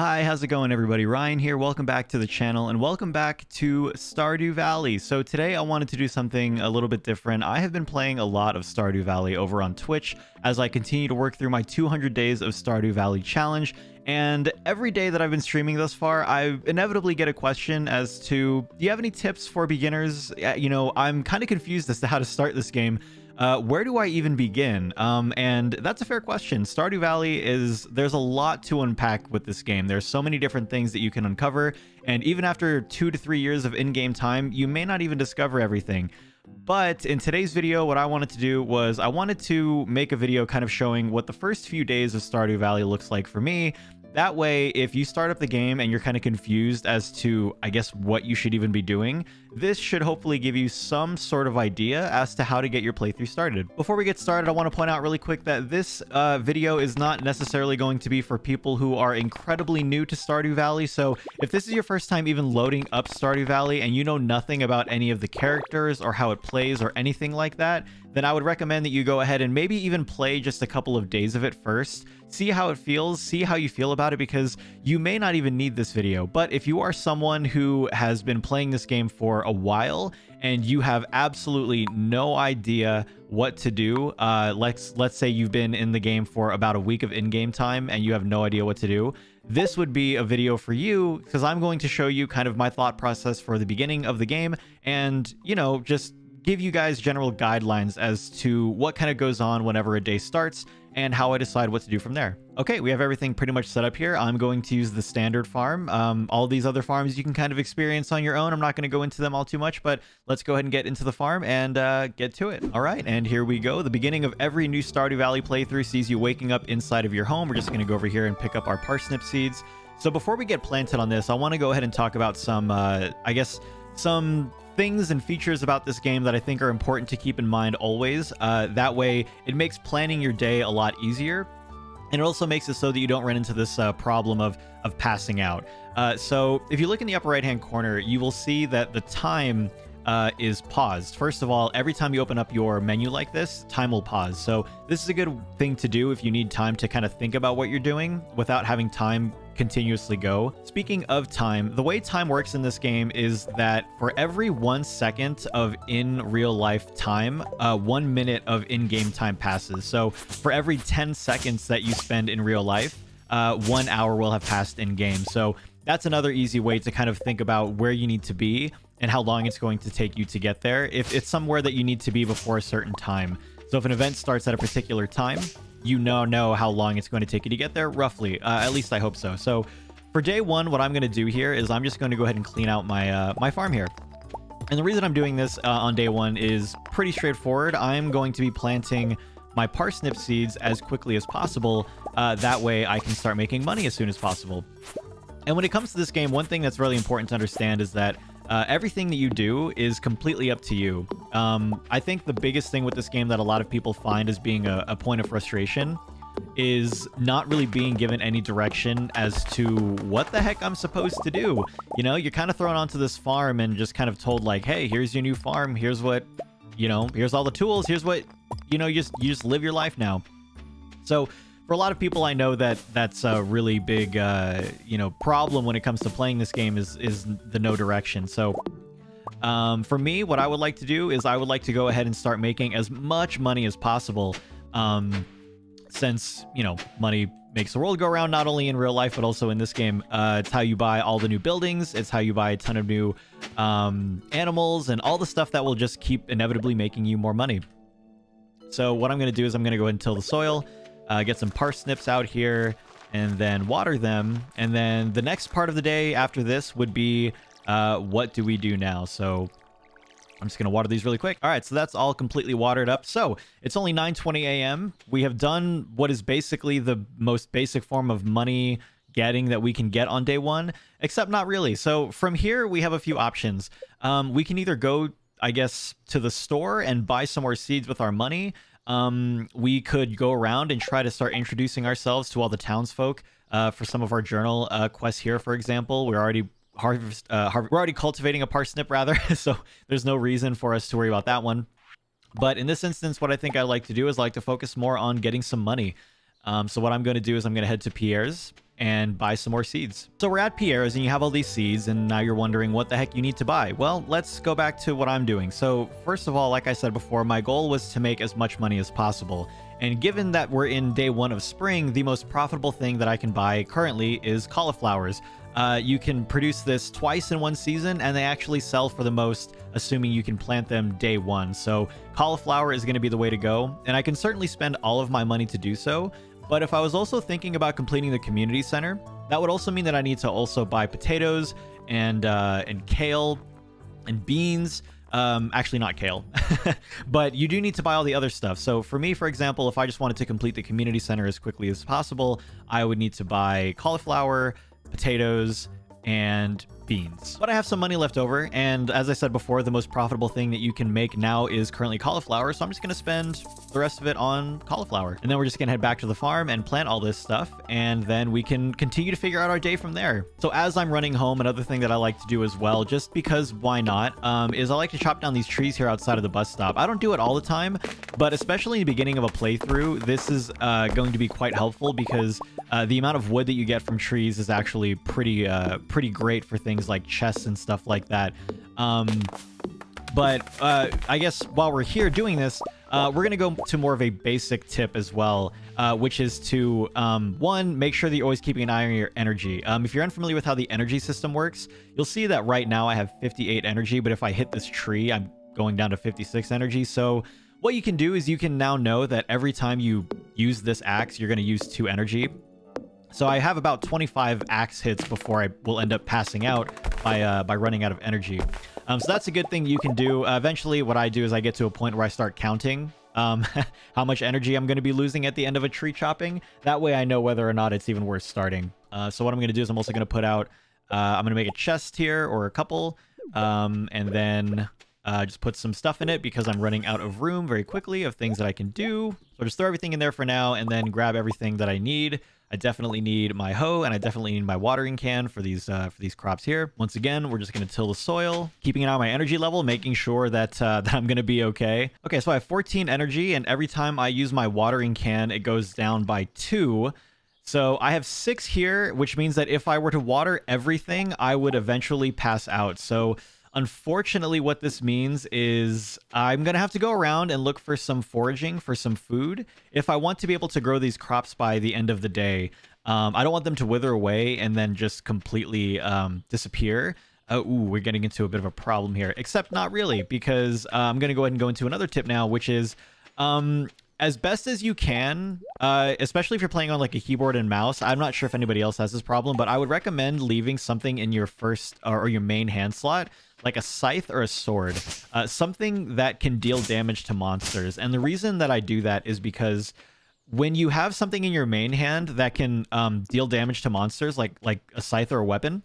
Hi, how's it going everybody? Ryan here. Welcome back to the channel and welcome back to Stardew Valley. So today I wanted to do something a little bit different. I have been playing a lot of Stardew Valley over on Twitch as I continue to work through my 200 days of Stardew Valley challenge. And every day that I've been streaming thus far, I inevitably get a question as to, do you have any tips for beginners? I'm kind of confused as to how to start this game. Where do I even begin? And that's a fair question. Stardew Valley there's a lot to unpack with this game. There's so many different things that you can uncover, and even after 2 to 3 years of in-game time, you may not even discover everything. But in today's video, what I wanted to do was I wanted to make a video kind of showing what the first few days of Stardew Valley looks like for me. That way, if you start up the game and you're kind of confused as to, I guess, what you should even be doing, this should hopefully give you some sort of idea as to how to get your playthrough started. Before we get started, I want to point out really quick that this video is not necessarily going to be for people who are incredibly new to Stardew Valley. So if this is your first time even loading up Stardew Valley and you know nothing about any of the characters or how it plays or anything like that, then I would recommend that you go ahead and maybe even play just a couple of days of it first. See how it feels, see how you feel about it, because you may not even need this video. But if you are someone who has been playing this game for a while and you have absolutely no idea what to do, let's say you've been in the game for about a week of in-game time and you have no idea what to do, this would be a video for you, because I'm going to show you kind of my thought process for the beginning of the game and, just give you guys general guidelines as to what kind of goes on whenever a day starts and how I decide what to do from there. Okay, we have everything pretty much set up here. I'm going to use the standard farm. All these other farms you can kind of experience on your own. I'm not going to go into them all too much, but let's go ahead and get into the farm and get to it. All right, and here we go. The beginning of every new Stardew Valley playthrough sees you waking up inside of your home. We're just going to go over here and pick up our Parsnip Seeds. So before we get planted on this, I want to go ahead and talk about some, some things and features about this game that I think are important to keep in mind always. That way, it makes planning your day a lot easier. And it also makes it so that you don't run into this problem of passing out. So if you look in the upper right-hand corner, you will see that the time is paused. First of all, every time you open up your menu like this, time will pause. So this is a good thing to do if you need time to kind of think about what you're doing without having time continuously go. Speaking of time, the way time works in this game is that for every 1 second of in real life time, 1 minute of in-game time passes. So for every 10 seconds that you spend in real life, 1 hour will have passed in game. So that's another easy way to kind of think about where you need to be and how long it's going to take you to get there if it's somewhere that you need to be before a certain time. So if an event starts at a particular time, you know how long it's going to take you to get there, roughly. At least I hope so. So for day one, what I'm going to do here is I'm just going to go ahead and clean out my my farm here. And the reason I'm doing this on day one is pretty straightforward. I'm going to be planting my parsnip seeds as quickly as possible. That way I can start making money as soon as possible. And when it comes to this game, one thing that's really important to understand is that everything that you do is completely up to you. I think the biggest thing with this game that a lot of people find as being a point of frustration is not really being given any direction as to what the heck I'm supposed to do. You're kind of thrown onto this farm and just kind of told like, hey, here's your new farm. Here's what, here's all the tools. Here's what, you just live your life now. So for a lot of people, I know that that's a really big, problem when it comes to playing this game is the no direction. So for me, what I would like to do is I would like to go ahead and start making as much money as possible. Since, money makes the world go around, not only in real life, but also in this game. It's how you buy all the new buildings. It's how you buy a ton of new animals and all the stuff that will just keep inevitably making you more money. So what I'm going to do is I'm going to go ahead and till the soil. Get some parsnips out here and then water them. And then the next part of the day after this would be what do we do now? So I'm just going to water these really quick. All right, so that's all completely watered up. So it's only 9:20 a.m. We have done what is basically the most basic form of money getting that we can get on day one, except not really. So from here, we have a few options. We can either go, I guess, to the store and buy some more seeds with our money. We could go around and try to start introducing ourselves to all the townsfolk for some of our journal quests here, for example. We're already we're already cultivating a parsnip, rather, so there's no reason for us to worry about that one. But in this instance, what I think I like to do is I like to focus more on getting some money. So what I'm going to do is I'm going to head to Pierre's, and buy some more seeds. So we're at Pierre's and you have all these seeds, and now you're wondering what the heck you need to buy. Well, let's go back to what I'm doing. So first of all, like I said before, my goal was to make as much money as possible. And given that we're in day 1 of spring, the most profitable thing that I can buy currently is cauliflowers. You can produce this twice in one season, and they actually sell for the most, assuming you can plant them day 1. So cauliflower is going to be the way to go, and I can certainly spend all of my money to do so. But if I was also thinking about completing the community center, that would also mean that I need to also buy potatoes and kale and beans. Actually not kale, but you do need to buy all the other stuff. So for me, for example, if I just wanted to complete the community center as quickly as possible, I would need to buy cauliflower, potatoes, and beans. But I have some money left over, and as I said before, the most profitable thing that you can make now is currently cauliflower, so I'm just going to spend the rest of it on cauliflower. And then we're just going to head back to the farm and plant all this stuff, and then we can continue to figure out our day from there. So as I'm running home, another thing that I like to do as well, just because why not, is I like to chop down these trees here outside of the bus stop. I don't do it all the time, but especially in the beginning of a playthrough, this is going to be quite helpful because the amount of wood that you get from trees is actually pretty great for things like chests and stuff like that. But I guess while we're here doing this, we're going to go to more of a basic tip as well, which is to, one, make sure that you're always keeping an eye on your energy. If you're unfamiliar with how the energy system works, you'll see that right now I have 58 energy, but if I hit this tree, I'm going down to 56 energy. So what you can do is you can now know that every time you use this axe, you're going to use 2 energy. So I have about 25 axe hits before I will end up passing out by running out of energy. So that's a good thing you can do. Eventually, what I do is I get to a point where I start counting how much energy I'm going to be losing at the end of a tree chopping. That way I know whether or not it's even worth starting. So what I'm going to do is I'm also going to put out, I'm going to make a chest here or a couple, and then just put some stuff in it because I'm running out of room very quickly of things that I can do. So just throw everything in there for now and then grab everything that I need. I definitely need my hoe, and I definitely need my watering can for these crops here. Once again, we're just going to till the soil, keeping an eye on my energy level, making sure that, that I'm going to be okay. Okay, so I have 14 energy, and every time I use my watering can, it goes down by 2. So I have 6 here, which means that if I were to water everything, I would eventually pass out. So unfortunately, what this means is I'm going to have to go around and look for some foraging for some food if I want to be able to grow these crops by the end of the day. I don't want them to wither away and then just completely disappear. Ooh, we're getting into a bit of a problem here, except not really, because I'm going to go ahead and go into another tip now, which is as best as you can, especially if you're playing on like a keyboard and mouse. I'm not sure if anybody else has this problem, but I would recommend leaving something in your first or your main hand slot, like a scythe or a sword, something that can deal damage to monsters. And the reason that I do that is because when you have something in your main hand that can deal damage to monsters, like a scythe or a weapon,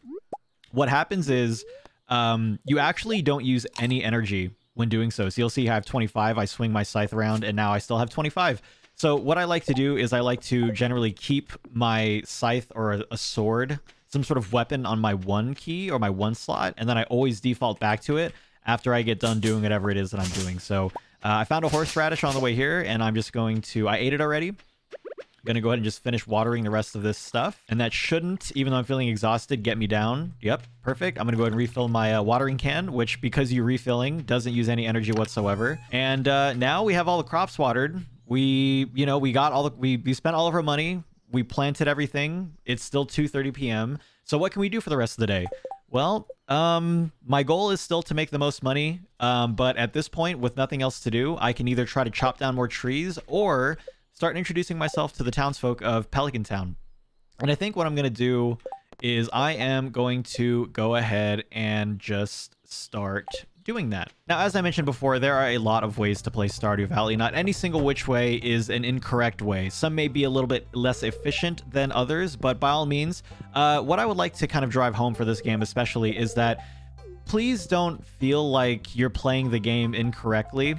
what happens is you actually don't use any energy when doing so. So you'll see I have 25, I swing my scythe around, and now I still have 25. So what I like to do is I like to generally keep my scythe or a sword, some sort of weapon, on my 1 key or my 1 slot, and then I always default back to it after I get done doing whatever it is that I'm doing. So I found a horseradish on the way here, and I'm just going to, I ate it already. I'm gonna go ahead and just finish watering the rest of this stuff, and that shouldn't, even though I'm feeling exhausted, get me down. Yep, perfect. I'm gonna go ahead and refill my watering can, which, because you're refilling, doesn't use any energy whatsoever. And now we have all the crops watered. We got all the, we spent all of our money. We planted everything. It's still 2:30 p.m. So what can we do for the rest of the day? Well, my goal is still to make the most money. But at this point, with nothing else to do, I can either try to chop down more trees or start introducing myself to the townsfolk of Pelican Town. And I think what I'm going to do is I am going to go ahead and just start doing that. Now, as I mentioned before, there are a lot of ways to play Stardew Valley. Not any single which way is an incorrect way. Some may be a little bit less efficient than others, but by all means, what I would like to kind of drive home for this game especially is that please don't feel like you're playing the game incorrectly.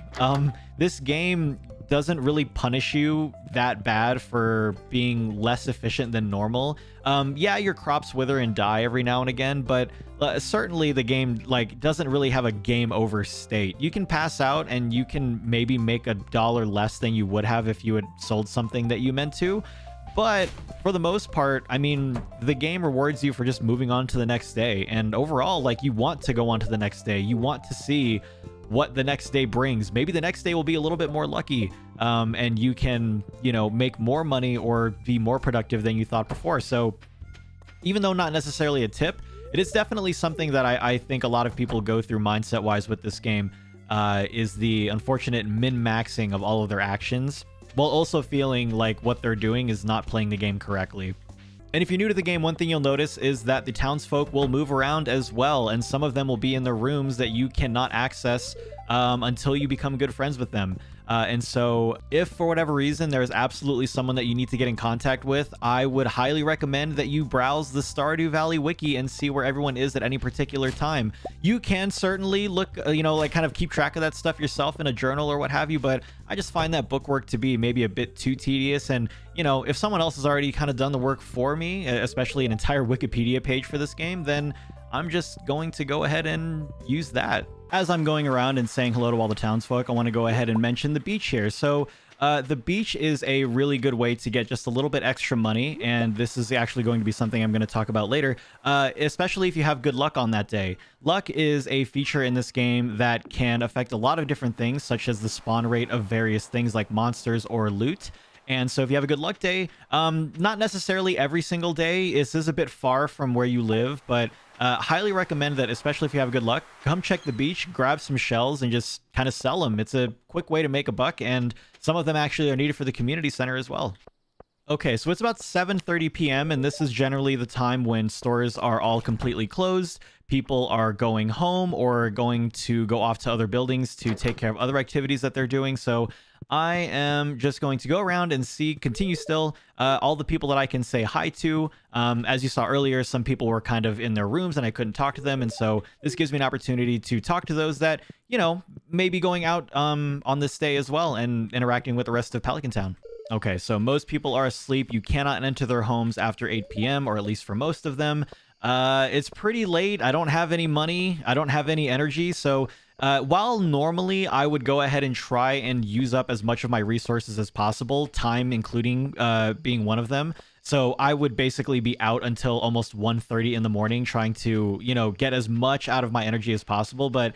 This game doesn't really punish you that bad for being less efficient than normal. Yeah, your crops wither and die every now and again, but certainly the game doesn't really have a game over state. You can pass out and you can maybe make $1 less than you would have if you had sold something that you meant to, But for the most part, I mean, the game rewards you for just moving on to the next day. And overall, like, you want to go on to the next day. You want to see what the next day brings. Maybe the next day will be a little bit more lucky, and you can, you know, make more money or be more productive than you thought before. So even though not necessarily a tip, it is definitely something that I think a lot of people go through mindset wise with this game, is the unfortunate min-maxing of all of their actions, while also feeling like what they're doing is not playing the game correctly. And if you're new to the game, one thing you'll notice is that the townsfolk will move around as well, and some of them will be in their rooms that you cannot access until you become good friends with them. And so if for whatever reason there's absolutely someone that you need to get in contact with, I would highly recommend that you browse the Stardew Valley wiki and see where everyone is at any particular time. You can certainly look, you know, like kind of keep track of that stuff yourself in a journal or what have you, but I just find that bookwork to be maybe a bit too tedious. And, you know, if someone else has already kind of done the work for me, especially an entire Wikipedia page for this game, then I'm just going to go ahead and use that. As I'm going around and saying hello to all the townsfolk, I want to go ahead and mention the beach here. So the beach is a really good way to get just a little bit extra money, and this is actually going to be something I'm going to talk about later, especially if you have good luck on that day. Luck is a feature in this game that can affect a lot of different things, such as the spawn rate of various things like monsters or loot. And so if you have a good luck day, not necessarily every single day, this is a bit far from where you live, but highly recommend that, especially if you have good luck, come check the beach, grab some shells, and just kind of sell them. It's a quick way to make a buck, and some of them actually are needed for the community center as well. Okay, so it's about 7:30 p.m., and this is generally the time when stores are all completely closed. People are going home or going to go off to other buildings to take care of other activities that they're doing. So I am just going to go around and continue still all the people that I can say hi to. As you saw earlier, some people were kind of in their rooms and I couldn't talk to them. And so this gives me an opportunity to talk to those that, you know, may be going out on this day as well and interacting with the rest of Pelican Town. Okay, so most people are asleep. You cannot enter their homes after 8 p.m., or at least for most of them. It's pretty late. I don't have any money. I don't have any energy. So while normally I would go ahead and try and use up as much of my resources as possible, time including being one of them. So I would basically be out until almost 1:30 in the morning trying to, you know, get as much out of my energy as possible. But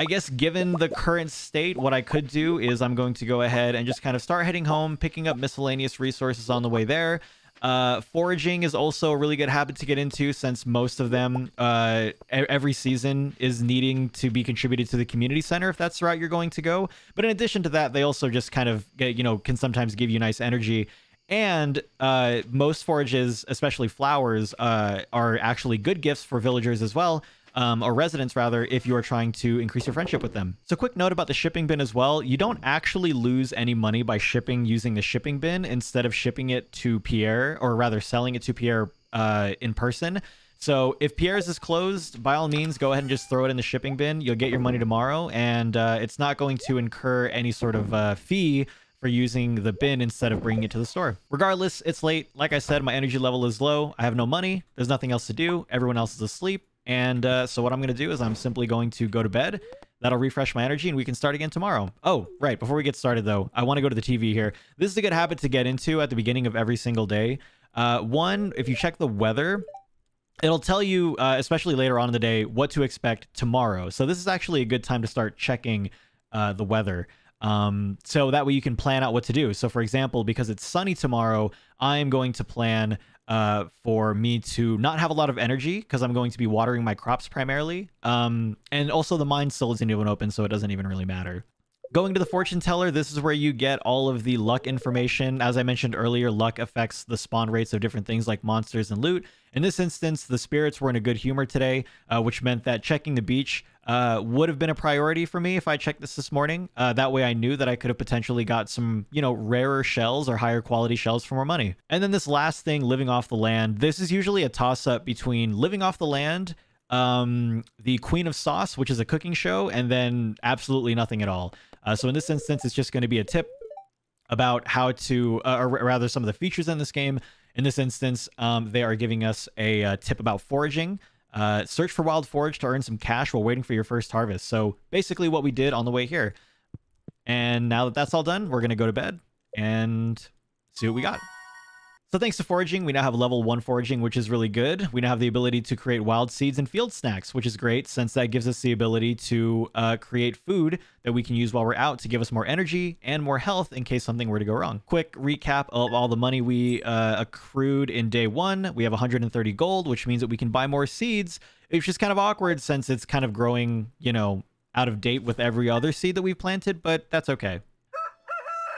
I guess given the current state, what I could do is I'm going to go ahead and just kind of start heading home, picking up miscellaneous resources on the way there. Foraging is also a really good habit to get into, since most of them every season is needing to be contributed to the community center if that's the route you're going to go. But in addition to that, they also just kind of get, you know, can sometimes give you nice energy. And most forages, especially flowers, are actually good gifts for villagers as well. Or residents rather, if you are trying to increase your friendship with them. So quick note about the shipping bin as well. You don't actually lose any money by shipping using the shipping bin instead of shipping it to Pierre, or rather selling it to Pierre in person. So if Pierre's is closed, by all means, go ahead and just throw it in the shipping bin. You'll get your money tomorrow, and it's not going to incur any sort of fee for using the bin instead of bringing it to the store. Regardless, it's late. Like I said, my energy level is low. I have no money. There's nothing else to do. Everyone else is asleep. And so what I'm going to do is I'm simply going to go to bed. That'll refresh my energy and we can start again tomorrow. Oh, right. Before we get started, though, I want to go to the TV here. This is a good habit to get into at the beginning of every single day. One, if you check the weather, it'll tell you, especially later on in the day, what to expect tomorrow. So this is actually a good time to start checking the weather. So that way you can plan out what to do. So for example, because it's sunny tomorrow, I'm going to plan for me to not have a lot of energy because I'm going to be watering my crops primarily. And also the mine still isn't even open, so it doesn't even really matter. Going to the fortune teller, this is where you get all of the luck information. As I mentioned earlier, luck affects the spawn rates of different things like monsters and loot. In this instance, the spirits were in a good humor today, which meant that checking the beach would have been a priority for me if I checked this morning. That way I knew that I could have potentially got some, you know, rarer shells or higher quality shells for more money. And then this last thing, living off the land. This is usually a toss-up between living off the land, the Queen of Sauce, which is a cooking show, and then absolutely nothing at all. So in this instance, it's just going to be a tip about how to, or rather some of the features in this game. In this instance, they are giving us a tip about foraging. Search for wild forage to earn some cash while waiting for your first harvest. So basically what we did on the way here. And now that that's all done, we're going to go to bed and see what we got. So thanks to foraging, we now have level 1 foraging, which is really good. We now have the ability to create wild seeds and field snacks, which is great since that gives us the ability to create food that we can use while we're out to give us more energy and more health in case something were to go wrong. Quick recap of all the money we accrued in day 1. We have 130 gold, which means that we can buy more seeds. It's just kind of awkward since it's kind of growing, you know, out of date with every other seed that we've planted, but that's okay.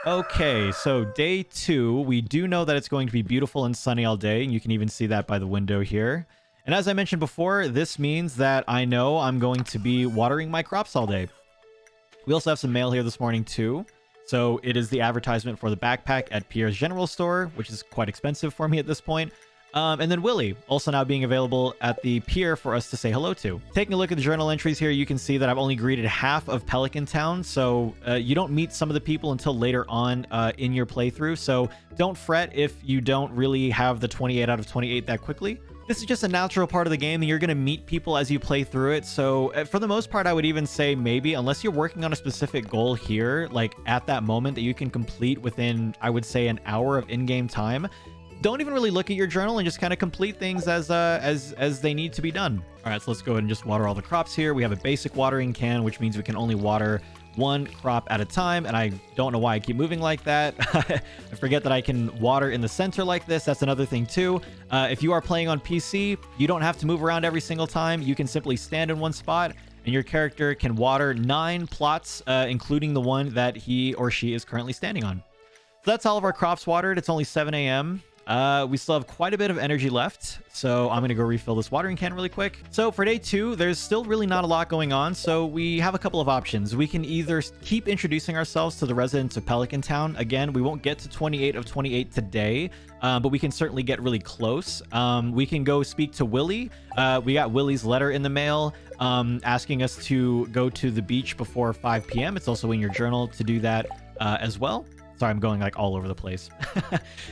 Okay, so day 2, we do know that it's going to be beautiful and sunny all day, and you can even see that by the window here. And as I mentioned before, this means that I know I'm going to be watering my crops all day. We also have some mail here this morning too. So it is the advertisement for the backpack at Pierre's General Store, which is quite expensive for me at this point. And then Willie, also now being available at the pier for us to say hello to. Taking a look at the journal entries here, you can see that I've only greeted half of Pelican Town, so you don't meet some of the people until later on in your playthrough, so don't fret if you don't really have the 28 out of 28 that quickly. This is just a natural part of the game, and you're going to meet people as you play through it, so for the most part, I would even say maybe, unless you're working on a specific goal here, like at that moment that you can complete within, I would say, an hour of in-game time, don't even really look at your journal and just kind of complete things as they need to be done. All right, so let's go ahead and just water all the crops here. We have a basic watering can, which means we can only water 1 crop at a time, and I don't know why I keep moving like that. I forget that I can water in the center like this. That's another thing too. If you are playing on PC, you don't have to move around every single time. You can simply stand in one spot, and your character can water 9 plots, including the one that he or she is currently standing on. So that's all of our crops watered. It's only 7 a.m. We still have quite a bit of energy left, so I'm going to go refill this watering can really quick. So for day 2, there's still really not a lot going on, so we have a couple of options. We can either keep introducing ourselves to the residents of Pelican Town. Again, we won't get to 28 of 28 today, but we can certainly get really close. We can go speak to Willie. We got Willie's letter in the mail asking us to go to the beach before 5 p.m. It's also in your journal to do that as well. Sorry, I'm going like all over the place.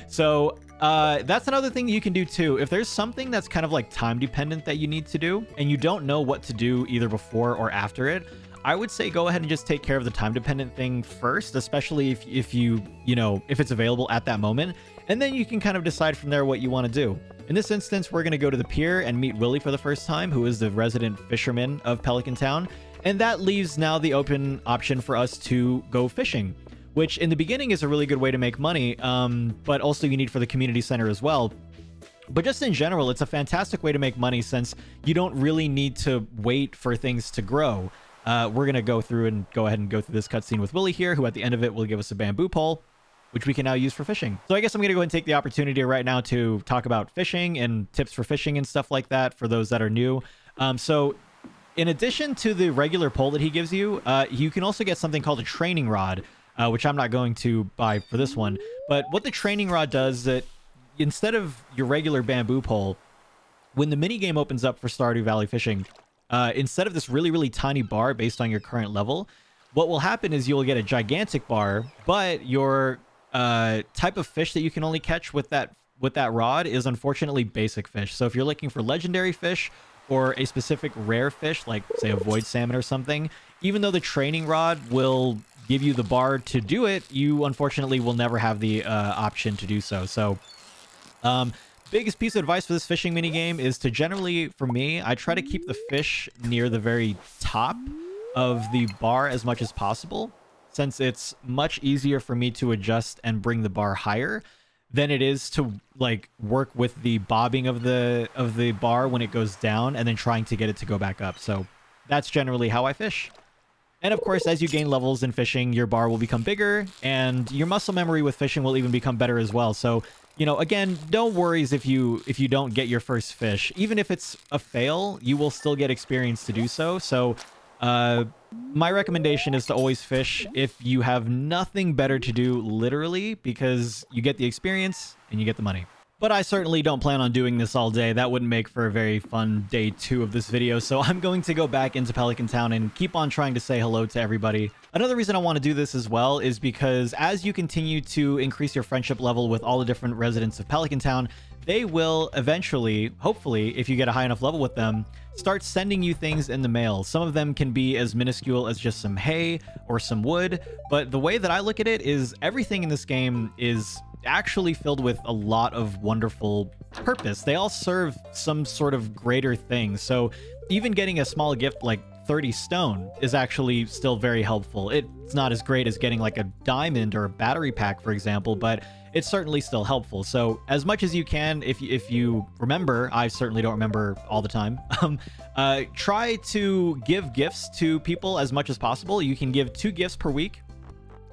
So that's another thing you can do too. If there's something that's kind of like time dependent that you need to do and you don't know what to do either before or after it, I would say go ahead and just take care of the time dependent thing first, especially if you know, if it's available at that moment. And then you can kind of decide from there what you want to do. In this instance, we're going to go to the pier and meet Willie for the first time, who is the resident fisherman of Pelican Town. And that leaves now the open option for us to go fishing, which in the beginning is a really good way to make money, but also you need for the community center as well. But just in general, it's a fantastic way to make money since you don't really need to wait for things to grow. We're going to go through and go ahead and go through this cutscene with Willie here, who at the end of it will give us a bamboo pole, which we can now use for fishing. So I guess I'm going to go and take the opportunity right now to talk about fishing and tips for fishing and stuff like that for those that are new. So in addition to the regular pole that he gives you, you can also get something called a training rod, which I'm not going to buy for this one. But what the training rod does is that instead of your regular bamboo pole, when the minigame opens up for Stardew Valley fishing, instead of this really, really tiny bar based on your current level, what will happen is you'll get a gigantic bar, but your type of fish that you can only catch with that rod is unfortunately basic fish. So if you're looking for legendary fish or a specific rare fish, like say a void salmon or something, even though the training rod will give you the bar to do it, you unfortunately will never have the option to do so. So biggest piece of advice for this fishing minigame is to generally, for me, I try to keep the fish near the very top of the bar as much as possible, since it's much easier for me to adjust and bring the bar higher than it is to like work with the bobbing of the bar when it goes down and then trying to get it to go back up. So that's generally how I fish. And of course, as you gain levels in fishing, your bar will become bigger and your muscle memory with fishing will even become better as well. So, you know, again, no worries if you don't get your first fish. Even if it's a fail, you will still get experience to do so. So my recommendation is to always fish if you have nothing better to do, literally, because you get the experience and you get the money. But I certainly don't plan on doing this all day. That wouldn't make for a very fun day 2 of this video. So I'm going to go back into Pelican Town and keep on trying to say hello to everybody. Another reason I want to do this as well is because as you continue to increase your friendship level with all the different residents of Pelican Town, they will eventually, hopefully, if you get a high enough level with them, start sending you things in the mail. Some of them can be as minuscule as just some hay or some wood, but the way that I look at it is everything in this game is actually filled with a lot of wonderful purpose. They all serve some sort of greater thing. So even getting a small gift like 30 stone is actually still very helpful. It's not as great as getting like a diamond or a battery pack, for example, but it's certainly still helpful. So as much as you can, if you remember, I certainly don't remember all the time, try to give gifts to people as much as possible. You can give 2 gifts per week.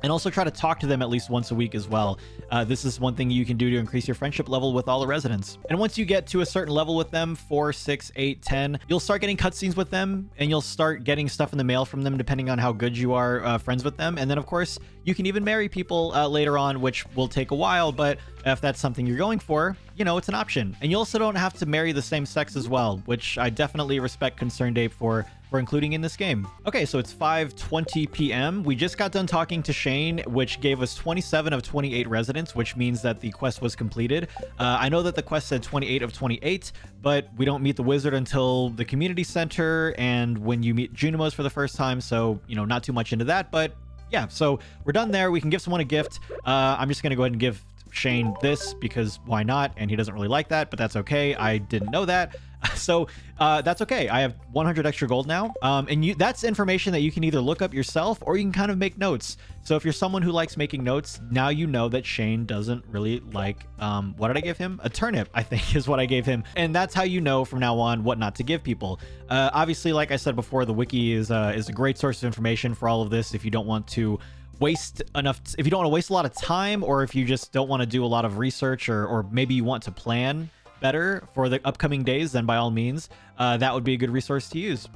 And also try to talk to them at least once a week as well. This is one thing you can do to increase your friendship level with all the residents. And once you get to a certain level with them, 4, 6, 8, 10, you'll start getting cutscenes with them, and you'll start getting stuff in the mail from them depending on how good you are friends with them. And then, of course, you can even marry people later on, which will take a while, but if that's something you're going for, you know, it's an option. And you also don't have to marry the same sex as well, which I definitely respect Concerned Ape for including in this game. Okay, so it's 5:20 p.m. We just got done talking to Shane, which gave us 27 of 28 residents, which means that the quest was completed. I know that the quest said 28 of 28, but we don't meet the wizard until the community center and when you meet Junimos for the first time, so, you know, not too much into that, but yeah, so we're done there. We can give someone a gift. I'm just gonna go ahead and give Shane this because why not? And he doesn't really like that, but that's okay. I didn't know that. So that's okay. I have 100 extra gold now. And that's information that you can either look up yourself or you can kind of make notes. So if you're someone who likes making notes, now you know that Shane doesn't really like, what did I give him? A turnip, I think is what I gave him. And that's how you know from now on what not to give people. Obviously, like I said before, the wiki is a great source of information for all of this if you don't want to waste enough, if you don't want to waste a lot of time, or if you just don't want to do a lot of research, or maybe you want to plan better for the upcoming days, then by all means, that would be a good resource to use.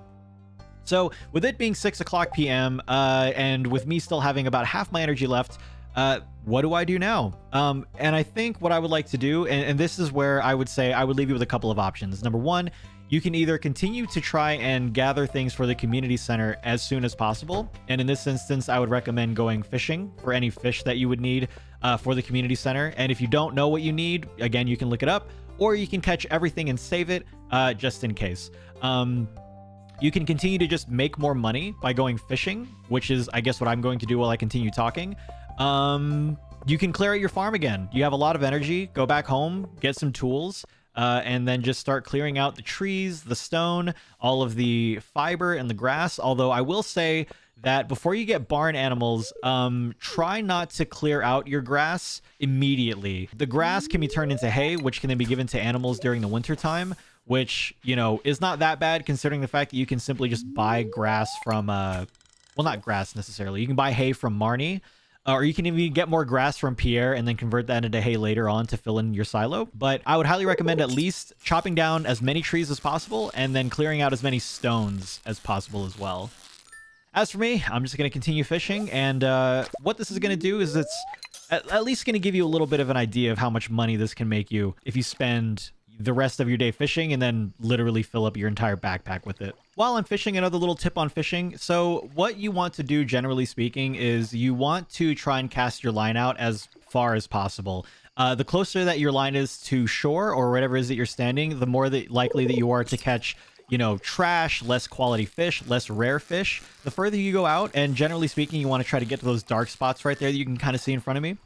So with it being 6 o'clock p.m. And with me still having about half my energy left, what do I do now? And I think what I would like to do, and this is where I would say I would leave you with a couple of options. Number one, you can either continue to try and gather things for the community center as soon as possible. And in this instance, I would recommend going fishing for any fish that you would need for the community center. And if you don't know what you need, again, you can look it up, or you can catch everything and save it just in case. You can continue to just make more money by going fishing, which is, I guess, what I'm going to do while I continue talking. You can clear out your farm again. You have a lot of energy. Go back home, get some tools, and then just start clearing out the trees, the stone, all of the fiber and the grass. Although I will say that before you get barn animals, try not to clear out your grass immediately. The grass can be turned into hay, which can then be given to animals during the winter time, which, you know, is not that bad considering the fact that you can simply just buy grass from, well, not grass necessarily. You can buy hay from Marnie. Or you can even get more grass from Pierre and then convert that into hay later on to fill in your silo. But I would highly recommend at least chopping down as many trees as possible and then clearing out as many stones as possible as well. As for me, I'm just going to continue fishing. And what this is going to do is it's at least going to give you a little bit of an idea of how much money this can make you if you spend the rest of your day fishing and then literally fill up your entire backpack with it. While I'm fishing, another little tip on fishing. So what you want to do, generally speaking, is you want to try and cast your line out as far as possible. The closer that your line is to shore or whatever it is that you're standing, the more likely that you are to catch, you know, trash, less quality fish, less rare fish. The further you go out, and generally speaking, you want to try to get to those dark spots right there that you can kind of see in front of me.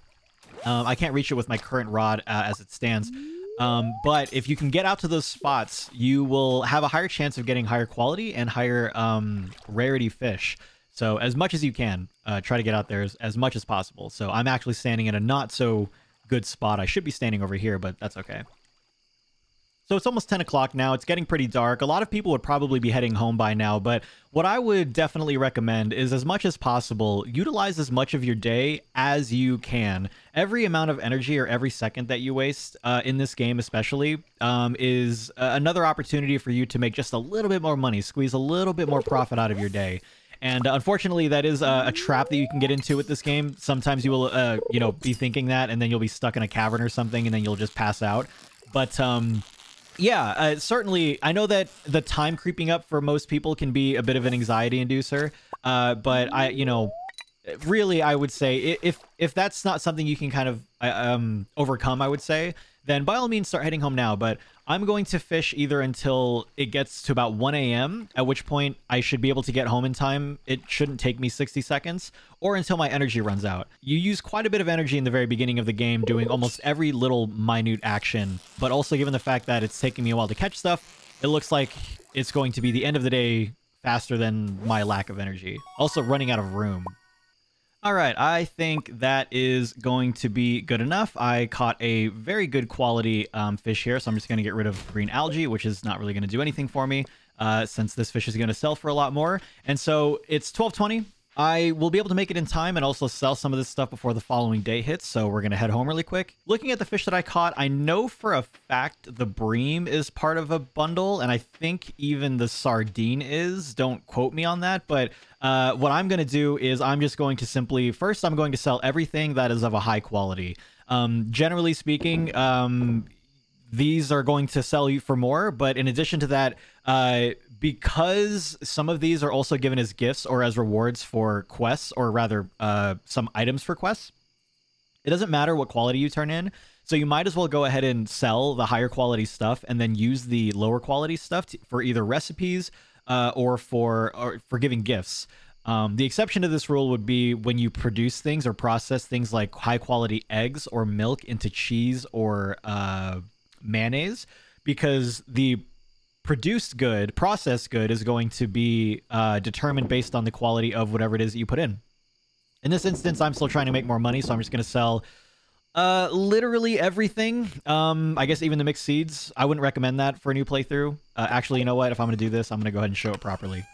I can't reach it with my current rod as it stands. But if you can get out to those spots, you will have a higher chance of getting higher quality and higher rarity fish. So as much as you can, try to get out there as much as possible. So I'm actually standing in a not so good spot. I should be standing over here, but that's okay. So it's almost 10 o'clock now. It's getting pretty dark. A lot of people would probably be heading home by now, but what I would definitely recommend is, as much as possible, utilize as much of your day as you can. Every amount of energy or every second that you waste in this game especially is another opportunity for you to make just a little bit more money, squeeze a little bit more profit out of your day. And unfortunately, that is a trap that you can get into with this game. Sometimes you will, you know, be thinking that, and then you'll be stuck in a cavern or something, and then you'll just pass out. But yeah, certainly, I know that the time creeping up for most people can be a bit of an anxiety inducer, but you know, really, I would say if that's not something you can kind of overcome, I would say, then by all means start heading home now. But I'm going to fish either until it gets to about 1 a.m., at which point I should be able to get home in time. It shouldn't take me 60 seconds, or until my energy runs out. You use quite a bit of energy in the very beginning of the game doing almost every little minute action, but also given the fact that it's taking me a while to catch stuff, it looks like it's going to be the end of the day faster than my lack of energy. Also running out of room. All right, I think that is going to be good enough. I caught a very good quality fish here, so I'm just going to get rid of green algae, which is not really going to do anything for me since this fish is going to sell for a lot more. And so it's 12:20. I will be able to make it in time and also sell some of this stuff before the following day hits, so we're going to head home really quick. Looking at the fish that I caught, I know for a fact the bream is part of a bundle, and I think even the sardine is. Don't quote me on that, but what I'm going to do is I'm just going to simply... First, I'm going to sell everything that is of a high quality. Generally speaking, these are going to sell you for more, but in addition to that, because some of these are also given as gifts or as rewards for quests, or rather some items for quests, it doesn't matter what quality you turn in. So you might as well go ahead and sell the higher quality stuff and then use the lower quality stuff for either recipes or for giving gifts. The exception to this rule would be when you produce things or process things like high quality eggs or milk into cheese or mayonnaise, because the produced good, processed good, is going to be determined based on the quality of whatever it is that you put in. In this instance, I'm still trying to make more money, so I'm just going to sell literally everything. I guess even the mixed seeds. I wouldn't recommend that for a new playthrough. Actually, you know what? If I'm going to do this, I'm going to go ahead and show it properly.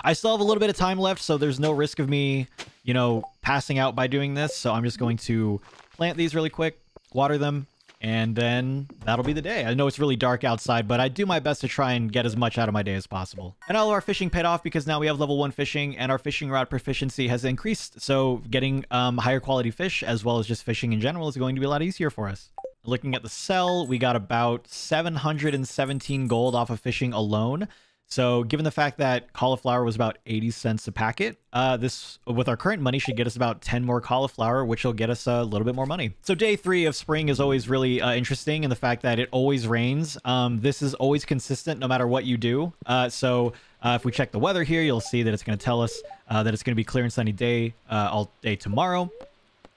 I still have a little bit of time left, so there's no risk of me, you know, passing out by doing this. So I'm just going to plant these really quick, water them, and then that'll be the day. I know it's really dark outside, but I do my best to try and get as much out of my day as possible. And all of our fishing paid off because now we have level 1 fishing and our fishing rod proficiency has increased. So getting higher quality fish as well as just fishing in general is going to be a lot easier for us. Looking at the sell, we got about 717 gold off of fishing alone. So given the fact that cauliflower was about 80 cents a packet, this, with our current money, should get us about 10 more cauliflower, which will get us a little bit more money. So day 3 of spring is always really interesting in the fact that it always rains. This is always consistent no matter what you do. If we check the weather here, you'll see that it's going to tell us that it's going to be clear and sunny day all day tomorrow.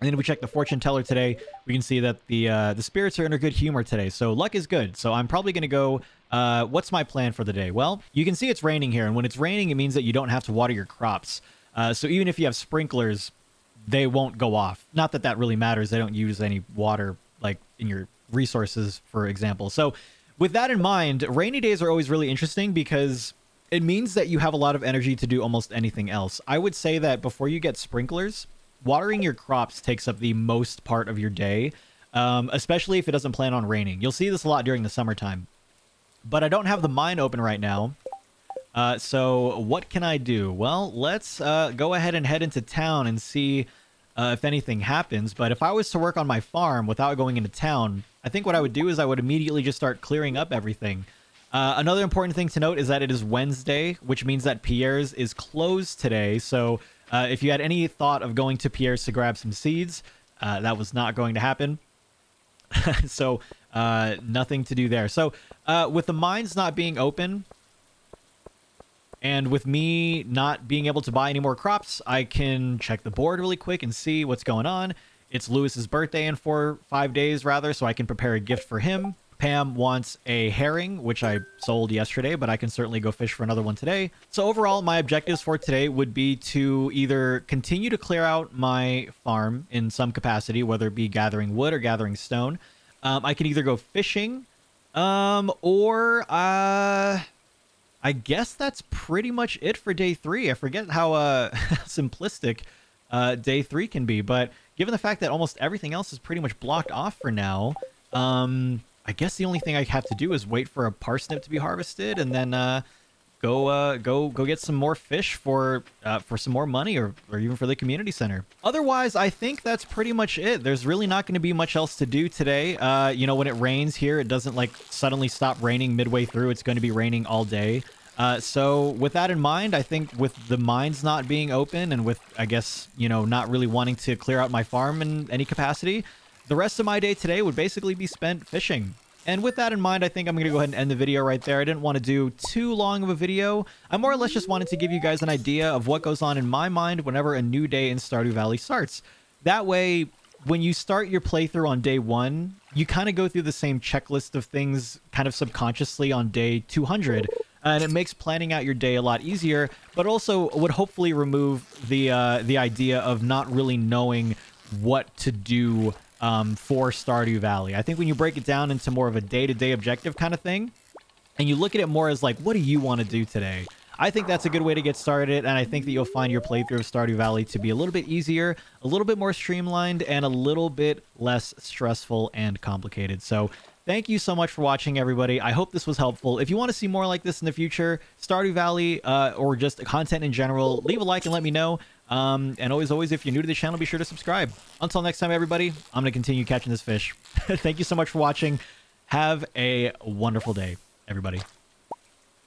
And then if we check the fortune teller today, we can see that the spirits are in a good humor today. So luck is good. So I'm probably going to go... what's my plan for the day? Well, you can see it's raining here. And when it's raining, it means that you don't have to water your crops. So even if you have sprinklers, they won't go off. Not that that really matters. They don't use any water, like in your resources, for example. So with that in mind, rainy days are always really interesting because it means that you have a lot of energy to do almost anything else. I would say that before you get sprinklers, watering your crops takes up the most part of your day, especially if it doesn't plan on raining. You'll see this a lot during the summertime. But I don't have the mine open right now. So what can I do? Well, let's go ahead and head into town and see if anything happens. But if I was to work on my farm without going into town, I think what I would do is I would immediately just start clearing up everything. Another important thing to note is that it is Wednesday, which means that Pierre's is closed today. So if you had any thought of going to Pierre's to grab some seeds, that was not going to happen. So nothing to do there. So with the mines not being open and with me not being able to buy any more crops, I can check the board really quick and see what's going on. It's Lewis's birthday in 5 days rather, so I can prepare a gift for him. Pam wants a herring, which I sold yesterday, but I can certainly go fish for another one today. So overall, my objectives for today would be to either continue to clear out my farm in some capacity, whether it be gathering wood or gathering stone. I can either go fishing, or I guess that's pretty much it for day 3. I forget how simplistic day 3 can be, but given the fact that almost everything else is pretty much blocked off for now, I guess the only thing I have to do is wait for a parsnip to be harvested and then go get some more fish for some more money or even for the community center. Otherwise, I think that's pretty much it. There's really not going to be much else to do today. You know, when it rains here, it doesn't like suddenly stop raining midway through. It's going to be raining all day. So with that in mind, I think with the mines not being open and with, I guess, you know, not really wanting to clear out my farm in any capacity, the rest of my day today would basically be spent fishing. And with that in mind, I think I'm going to go ahead and end the video right there. I didn't want to do too long of a video. I more or less just wanted to give you guys an idea of what goes on in my mind whenever a new day in Stardew Valley starts. That way, when you start your playthrough on day 1, you kind of go through the same checklist of things kind of subconsciously on day 200. And it makes planning out your day a lot easier, but also would hopefully remove the idea of not really knowing what to do for Stardew Valley. I think when you break it down into more of a day-to-day objective kind of thing, and you look at it more as like, what do you want to do today? I think that's a good way to get started, and I think that you'll find your playthrough of Stardew Valley to be a little bit easier, a little bit more streamlined, and a little bit less stressful and complicated. So thank you so much for watching, everybody. I hope this was helpful. If you want to see more like this in the future, Stardew Valley, or just content in general, leave a like and let me know. And always, if you're new to the channel, be sure to subscribe. Until next time, everybody, I'm going to continue catching this fish. Thank you so much for watching. Have a wonderful day, everybody.